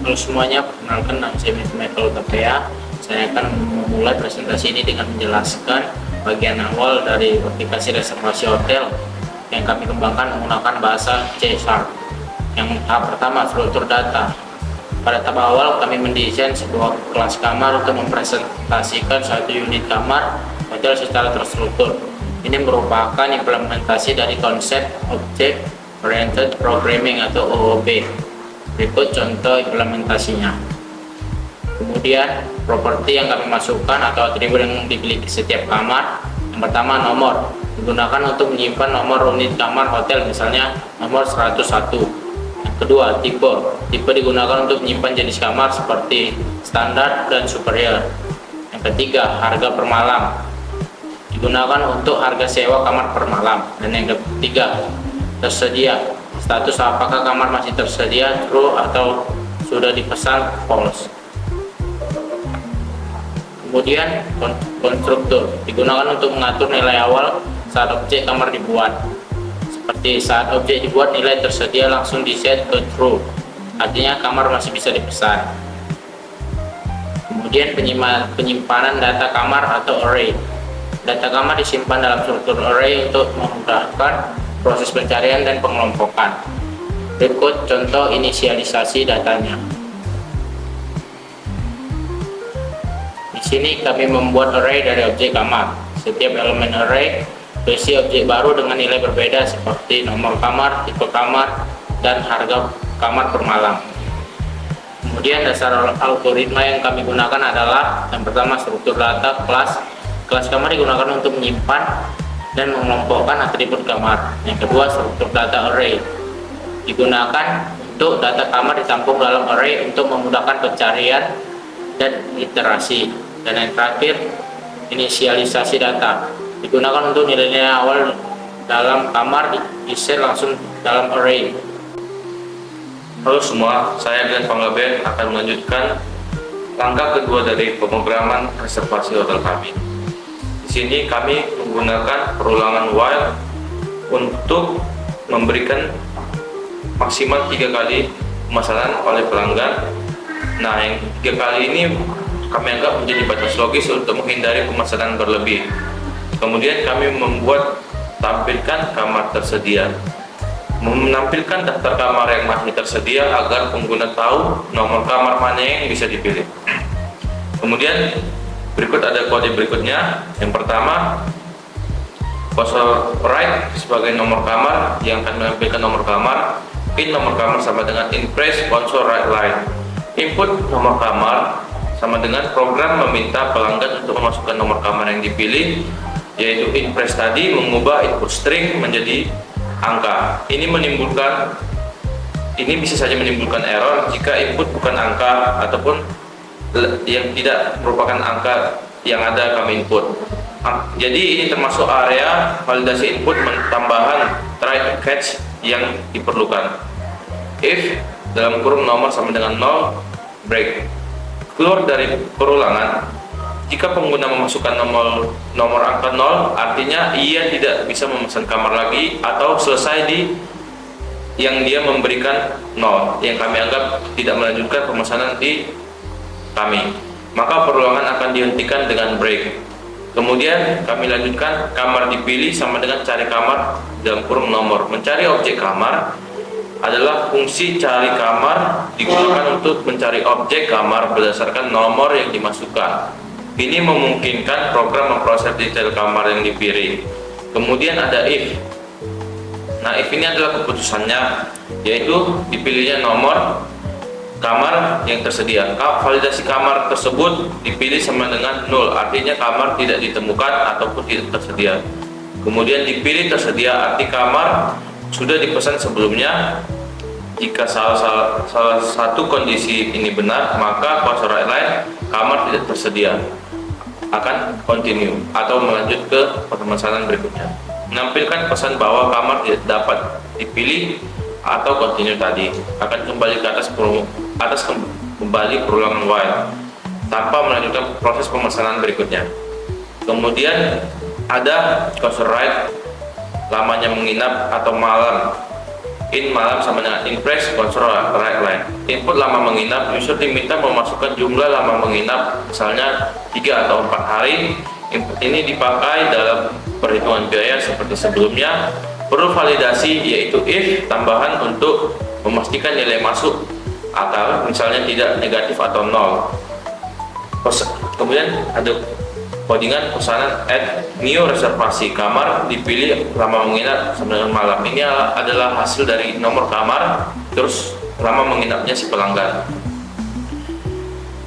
Halo semuanya, perkenalkan nama saya Michael Tapea. Saya akan memulai presentasi ini dengan menjelaskan bagian awal dari aplikasi reservasi hotel yang kami kembangkan menggunakan bahasa C#. Yang tahap pertama, struktur data. Pada tahap awal kami mendesain sebuah kelas kamar untuk mempresentasikan satu unit kamar hotel secara terstruktur. Ini merupakan implementasi dari konsep Object Oriented Programming atau OOP. Berikut contoh implementasinya. Kemudian properti yang kami masukkan atau atribut yang dimiliki setiap kamar. Yang pertama, nomor digunakan untuk menyimpan nomor unit kamar hotel, misalnya nomor 101. Yang kedua, tipe digunakan untuk menyimpan jenis kamar seperti standar dan superior. Yang ketiga, harga per malam digunakan untuk harga sewa kamar per malam. Dan yang ketiga, tersedia, status apakah kamar masih tersedia, true, atau sudah dipesan, false. Kemudian konstruktor digunakan untuk mengatur nilai awal saat objek kamar dibuat. Seperti saat objek dibuat, nilai tersedia langsung di-set ke true, artinya kamar masih bisa dipesan. Kemudian penyimpanan data kamar atau array. Data kamar disimpan dalam struktur array untuk memudahkan proses pencarian dan pengelompokan. Berikut contoh inisialisasi datanya. Di sini kami membuat array dari objek kamar. Setiap elemen array berisi objek baru dengan nilai berbeda seperti nomor kamar, tipe kamar, dan harga kamar per malam. Kemudian dasar algoritma yang kami gunakan adalah yang pertama, struktur data kelas. Kelas kamar digunakan untuk menyimpan dan mengelompokkan atribut kamar. Yang kedua, struktur data array digunakan untuk data kamar ditampung dalam array untuk memudahkan pencarian dan iterasi. Dan yang terakhir, inisialisasi data digunakan untuk nilai-nilai awal dalam kamar di-set langsung dalam array. Halo semua, saya Glenn Panggabean akan melanjutkan langkah kedua dari pemrograman reservasi hotel kami. Di sini kami menggunakan perulangan while untuk memberikan maksimal 3 kali pemesanan oleh pelanggan. Nah, yang 3 kali ini kami anggap menjadi batas logis untuk menghindari pemesanan berlebih. Kemudian kami membuat tampilkan kamar tersedia, menampilkan daftar kamar yang masih tersedia agar pengguna tahu nomor kamar mana yang bisa dipilih. Kemudian berikut ada kode berikutnya. Yang pertama, cursor right sebagai nomor kamar yang akan menampilkan nomor kamar. Pin nomor kamar sama dengan impress cursor right line. Input nomor kamar sama dengan program meminta pelanggan untuk memasukkan nomor kamar yang dipilih, yaitu impress tadi mengubah input string menjadi angka. Ini bisa saja menimbulkan error jika input bukan angka ataupun yang tidak merupakan angka yang ada kami input. Jadi ini termasuk area validasi input tambahan try catch yang diperlukan. If dalam kurung nomor sama dengan 0, break. Keluar dari perulangan, jika pengguna memasukkan nomor angka 0, artinya ia tidak bisa memesan kamar lagi atau selesai di yang dia memberikan 0, yang kami anggap tidak melanjutkan pemesanan di kami, maka perulangan akan dihentikan dengan break. Kemudian kami lanjutkan kamar dipilih sama dengan cari kamar dalam kurung nomor. Mencari objek kamar adalah fungsi cari kamar digunakan untuk mencari objek kamar berdasarkan nomor yang dimasukkan. Ini memungkinkan program memproses detail kamar yang dipilih. Kemudian ada if. Nah, if ini adalah keputusannya, yaitu dipilihnya nomor kamar yang tersedia. Validasi kamar tersebut dipilih sama dengan 0, artinya kamar tidak ditemukan ataupun tidak tersedia. Kemudian dipilih tersedia, arti kamar sudah dipesan sebelumnya. Jika salah satu kondisi ini benar, maka cursor right line kamar tidak tersedia akan continue atau melanjut ke pemesanan berikutnya. Menampilkan pesan bahwa kamar tidak dapat dipilih atau continue tadi akan kembali ke atas kembali perulangan while tanpa melanjutkan proses pemesanan berikutnya. Kemudian ada cursor right lamanya menginap atau malam. In malam sama dengan in price control right line. Input lama menginap, user diminta memasukkan jumlah lama menginap misalnya 3 atau 4 hari. Input ini dipakai dalam perhitungan biaya seperti sebelumnya. Perlu validasi yaitu if tambahan untuk memastikan nilai masuk atau misalnya tidak negatif atau nol. Kemudian ada codingan pesanan add new reservasi kamar, dipilih lama menginap sama dengan malam. Ini adalah hasil dari nomor kamar terus lama menginapnya si pelanggan.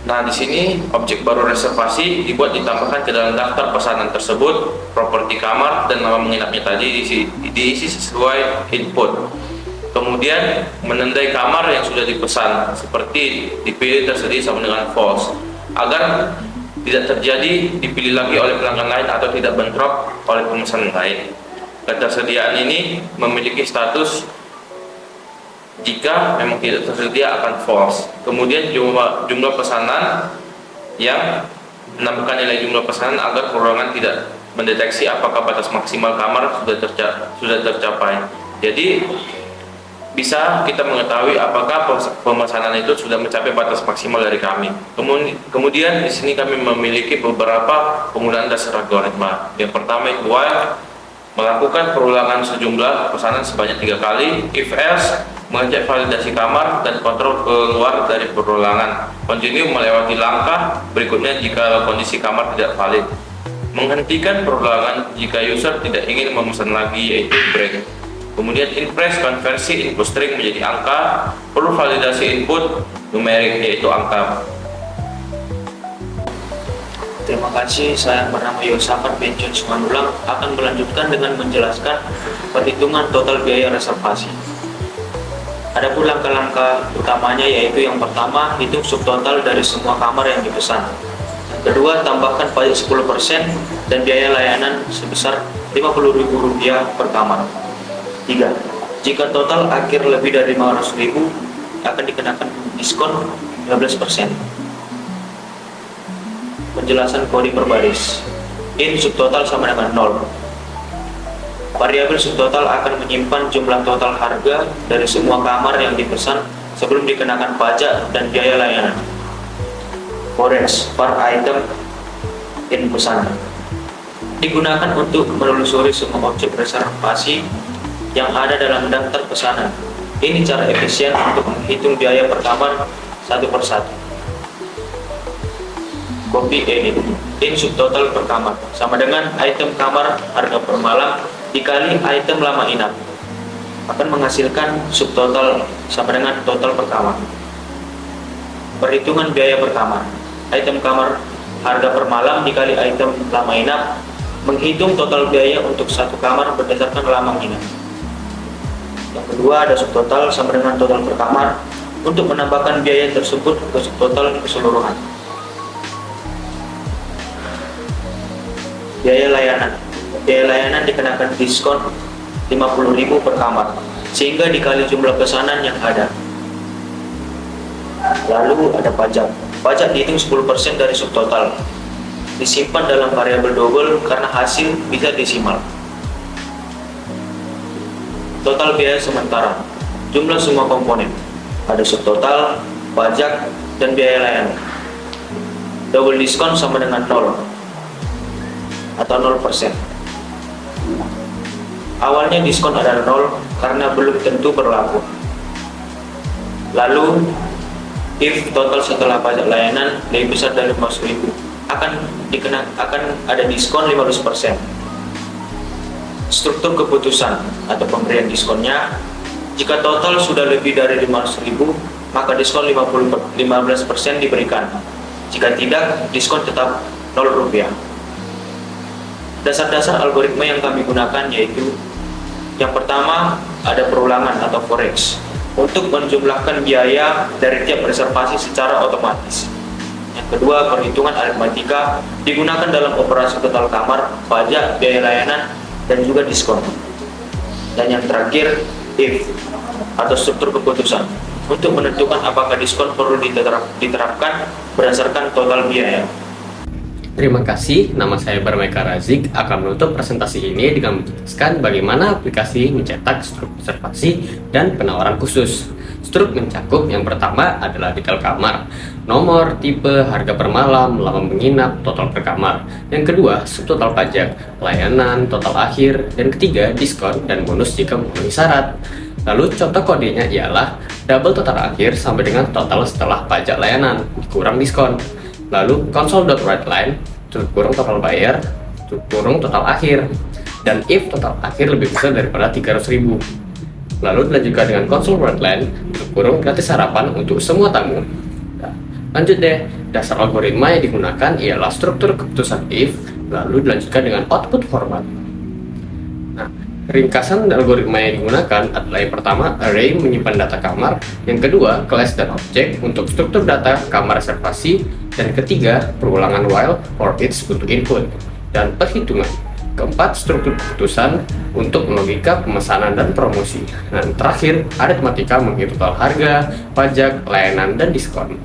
Nah, di sini objek baru reservasi dibuat ditambahkan ke dalam daftar pesanan tersebut. Properti kamar dan nama menginapnya tadi diisi sesuai input. Kemudian menandai kamar yang sudah dipesan seperti dipilih tersedia sama dengan false agar tidak terjadi dipilih lagi oleh pelanggan lain atau tidak bentrok oleh pemesanan lain. Ketersediaan ini memiliki status jika memang tidak tersedia akan false. Kemudian jumlah pesanan yang menambahkan nilai jumlah pesanan agar perorangan tidak mendeteksi apakah batas maksimal kamar sudah tercapai. Jadi bisa kita mengetahui apakah pemesanan itu sudah mencapai batas maksimal dari kami. Kemudian di sini kami memiliki beberapa penggunaan dasar algoritma. Yang pertama itu while, melakukan perulangan sejumlah pesanan sebanyak 3 kali. If else, mengecek validasi kamar dan kontrol keluar dari perulangan. Continue, melewati langkah berikutnya jika kondisi kamar tidak valid. Menghentikan perulangan jika user tidak ingin memesan lagi, yaitu break. Kemudian inpress, konversi input string menjadi angka, perlu validasi input numerik yaitu angka. Terima kasih, saya bernama Yosafat Bencon Simandulang akan melanjutkan dengan menjelaskan perhitungan total biaya reservasi. Adapun langkah-langkah utamanya yaitu yang pertama, hitung subtotal dari semua kamar yang dipesan. Yang kedua, tambahkan pajak 10% dan biaya layanan sebesar Rp50.000 per kamar. 3. Jika total akhir lebih dari 500.000 akan dikenakan diskon 15%. Penjelasan kode per baris. In subtotal sama dengan 0. Variabel subtotal akan menyimpan jumlah total harga dari semua kamar yang dipesan sebelum dikenakan pajak dan biaya layanan. Forex per item in pesanan digunakan untuk menelusuri semua objek reservasi yang ada dalam daftar pesanan. Ini cara efisien untuk menghitung biaya per kamar satu persatu. Copy edit. In subtotal per kamar sama dengan item kamar harga per malam dikali item lama inap akan menghasilkan subtotal sama dengan total per kamar. Perhitungan biaya per kamar. Item kamar harga per malam dikali item lama inap menghitung total biaya untuk satu kamar berdasarkan lama inap. Yang kedua ada subtotal sama dengan total per kamar untuk menambahkan biaya tersebut ke subtotal keseluruhan. Biaya layanan. Biaya layanan dikenakan diskon Rp50.000 per kamar sehingga dikali jumlah pesanan yang ada. Lalu ada pajak. Pajak dihitung 10% dari subtotal. Disimpan dalam variabel double karena hasil bisa desimal. Total biaya sementara, jumlah semua komponen, ada subtotal, pajak, dan biaya layanan. Double diskon sama dengan 0 atau 0%. Awalnya diskon adalah 0 karena belum tentu berlaku. Lalu, if total setelah pajak layanan lebih besar dari 500.000 akan ada diskon 15%. Struktur keputusan atau pemberian diskonnya, jika total sudah lebih dari 500.000 maka diskon 15% diberikan. Jika tidak, diskon tetap Rp0. Dasar-dasar algoritma yang kami gunakan yaitu yang pertama ada perulangan atau forex untuk menjumlahkan biaya dari tiap reservasi secara otomatis. Yang kedua, perhitungan aritmatika digunakan dalam operasi total kamar, pajak, biaya layanan, dan juga diskon. Dan yang terakhir, if atau struktur keputusan untuk menentukan apakah diskon perlu diterapkan berdasarkan total biaya. Terima kasih, nama saya Barmeka Razik akan menutup presentasi ini dengan menjelaskan bagaimana aplikasi mencetak struk reservasi dan penawaran khusus. Struk mencakup yang pertama adalah detail kamar, nomor, tipe, harga per malam, lama menginap, total per kamar. Yang kedua, subtotal pajak, layanan, total akhir, dan ketiga, diskon dan bonus jika memenuhi syarat. Lalu contoh kodenya ialah double total akhir sampai dengan total setelah pajak layanan, kurang diskon. Lalu console.writeline, kurung total bayar, kurung total akhir, dan if total akhir lebih besar daripada 300.000. Lalu dilanjutkan dengan console.writeline, kurung gratis sarapan untuk semua tamu. Nah, lanjut deh, dasar algoritma yang digunakan ialah struktur keputusan if, lalu dilanjutkan dengan output format. Nah, ringkasan algoritma yang digunakan adalah yang pertama, array menyimpan data kamar, yang kedua, class dan objek untuk struktur data kamar reservasi, dan ketiga, perulangan while for each untuk input, dan perhitungan. Keempat, struktur keputusan untuk logika pemesanan dan promosi. Dan terakhir, aritmatika menghitung total harga, pajak, layanan, dan diskon.